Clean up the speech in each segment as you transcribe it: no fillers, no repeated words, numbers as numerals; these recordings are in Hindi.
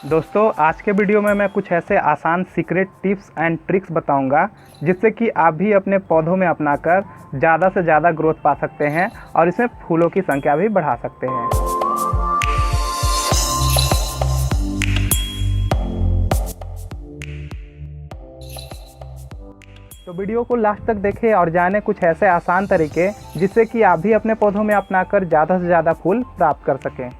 दोस्तों आज के वीडियो में मैं कुछ ऐसे आसान सीक्रेट टिप्स एंड ट्रिक्स बताऊंगा जिससे कि आप भी अपने पौधों में अपनाकर ज़्यादा से ज़्यादा ग्रोथ पा सकते हैं और इसमें फूलों की संख्या भी बढ़ा सकते हैं। तो वीडियो को लास्ट तक देखें और जानें कुछ ऐसे आसान तरीके जिससे कि आप भी अपने पौधों में अपनाकर ज़्यादा से ज़्यादा फूल प्राप्त कर सकें।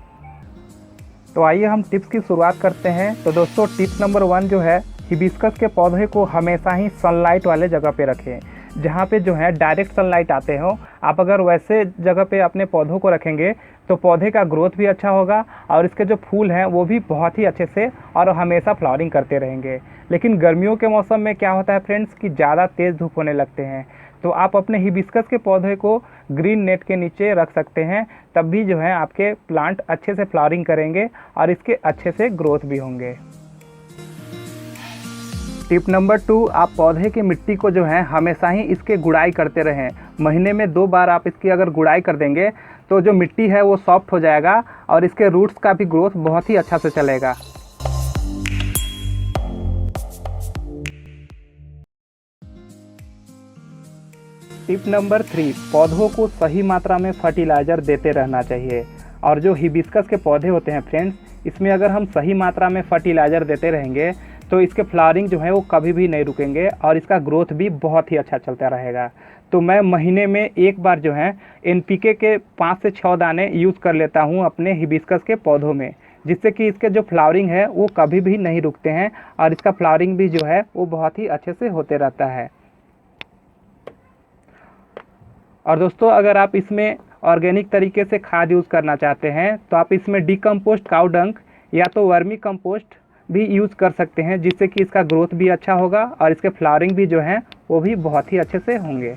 तो आइए हम टिप्स की शुरुआत करते हैं। तो दोस्तों टिप नंबर 1 जो है, हिबिस्कस के पौधे को हमेशा ही सनलाइट वाले जगह पे रखें, जहाँ पे जो है डायरेक्ट सनलाइट आते हो। आप अगर वैसे जगह पे अपने पौधों को रखेंगे तो पौधे का ग्रोथ भी अच्छा होगा और इसके जो फूल हैं वो भी बहुत ही अच्छे से और हमेशा फ्लावरिंग करते रहेंगे। लेकिन गर्मियों के मौसम में क्या होता है फ्रेंड्स कि ज़्यादा तेज़ धूप होने लगते हैं, तो आप अपने हिबिस्कस के पौधे को ग्रीन नेट के नीचे रख सकते हैं, तब भी जो है आपके प्लांट अच्छे से फ्लावरिंग करेंगे और इसके अच्छे से ग्रोथ भी होंगे। टिप नंबर 2, आप पौधे की मिट्टी को जो है हमेशा ही इसके गुड़ाई करते रहें। महीने में 2 बार आप इसकी अगर गुड़ाई कर देंगे तो जो मिट्टी है वो सॉफ्ट हो जाएगा और इसके रूट्स का भी ग्रोथ बहुत ही अच्छा से चलेगा। टिप नंबर 3, पौधों को सही मात्रा में फर्टिलाइज़र देते रहना चाहिए। और जो हिबिस्कस के पौधे होते हैं फ्रेंड्स, इसमें अगर हम सही मात्रा में फर्टिलाइज़र देते रहेंगे तो इसके फ्लावरिंग जो है वो कभी भी नहीं रुकेंगे और इसका ग्रोथ भी बहुत ही अच्छा चलता रहेगा। तो मैं महीने में 1 बार जो है NPK के 5 से 6 दाने यूज़ कर लेता हूँ अपने हिबिस्कस के पौधों में, जिससे कि इसके जो फ्लावरिंग है वो कभी भी नहीं रुकते हैं और इसका फ्लावरिंग भी जो है वो बहुत ही अच्छे से होते रहता है। और दोस्तों अगर आप इसमें ऑर्गेनिक तरीके से खाद यूज़ करना चाहते हैं तो आप इसमें डिकम्पोस्ट काऊ डंक या तो वर्मी कंपोस्ट भी यूज़ कर सकते हैं, जिससे कि इसका ग्रोथ भी अच्छा होगा और इसके फ्लावरिंग भी जो है वो भी बहुत ही अच्छे से होंगे।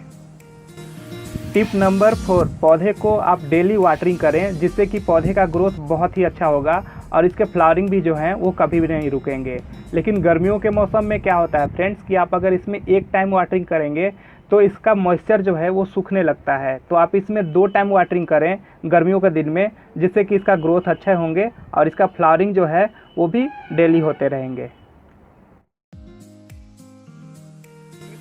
टिप नंबर 4, पौधे को आप डेली वाटरिंग करें, जिससे कि पौधे का ग्रोथ बहुत ही अच्छा होगा और इसके फ्लावरिंग भी जो है वो कभी भी नहीं रुकेंगे। लेकिन गर्मियों के मौसम में क्या होता है फ्रेंड्स कि आप अगर इसमें 1 टाइम वाटरिंग करेंगे तो इसका मॉइस्चर जो है वो सूखने लगता है। तो आप इसमें 2 टाइम वाटरिंग करें गर्मियों के दिन में, जिससे कि इसका ग्रोथ अच्छे होंगे और इसका फ्लावरिंग जो है वो भी डेली होते रहेंगे।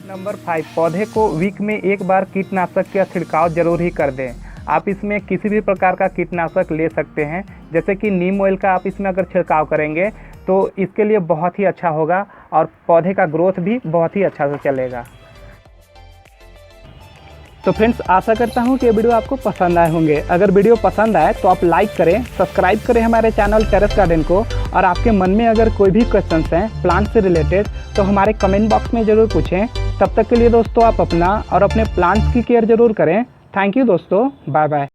नंबर 5, पौधे को वीक में 1 बार कीटनाशक का छिड़काव जरूर ही कर दें। आप इसमें किसी भी प्रकार का कीटनाशक ले सकते हैं, जैसे कि नीम ऑयल का आप इसमें अगर छिड़काव करेंगे तो इसके लिए बहुत ही अच्छा होगा और पौधे का ग्रोथ भी बहुत ही अच्छा से चलेगा। तो फ्रेंड्स आशा करता हूँ कि ये वीडियो आपको पसंद आए होंगे। अगर वीडियो पसंद आए तो आप लाइक करें, सब्सक्राइब करें हमारे चैनल टेरेस गार्डन को, और आपके मन में अगर कोई भी क्वेश्चंस हैं प्लांट से रिलेटेड तो हमारे कमेंट बॉक्स में ज़रूर पूछें। तब तक के लिए दोस्तों आप अपना और अपने प्लांट्स की केयर ज़रूर करें। थैंक यू दोस्तों, बाय बाय।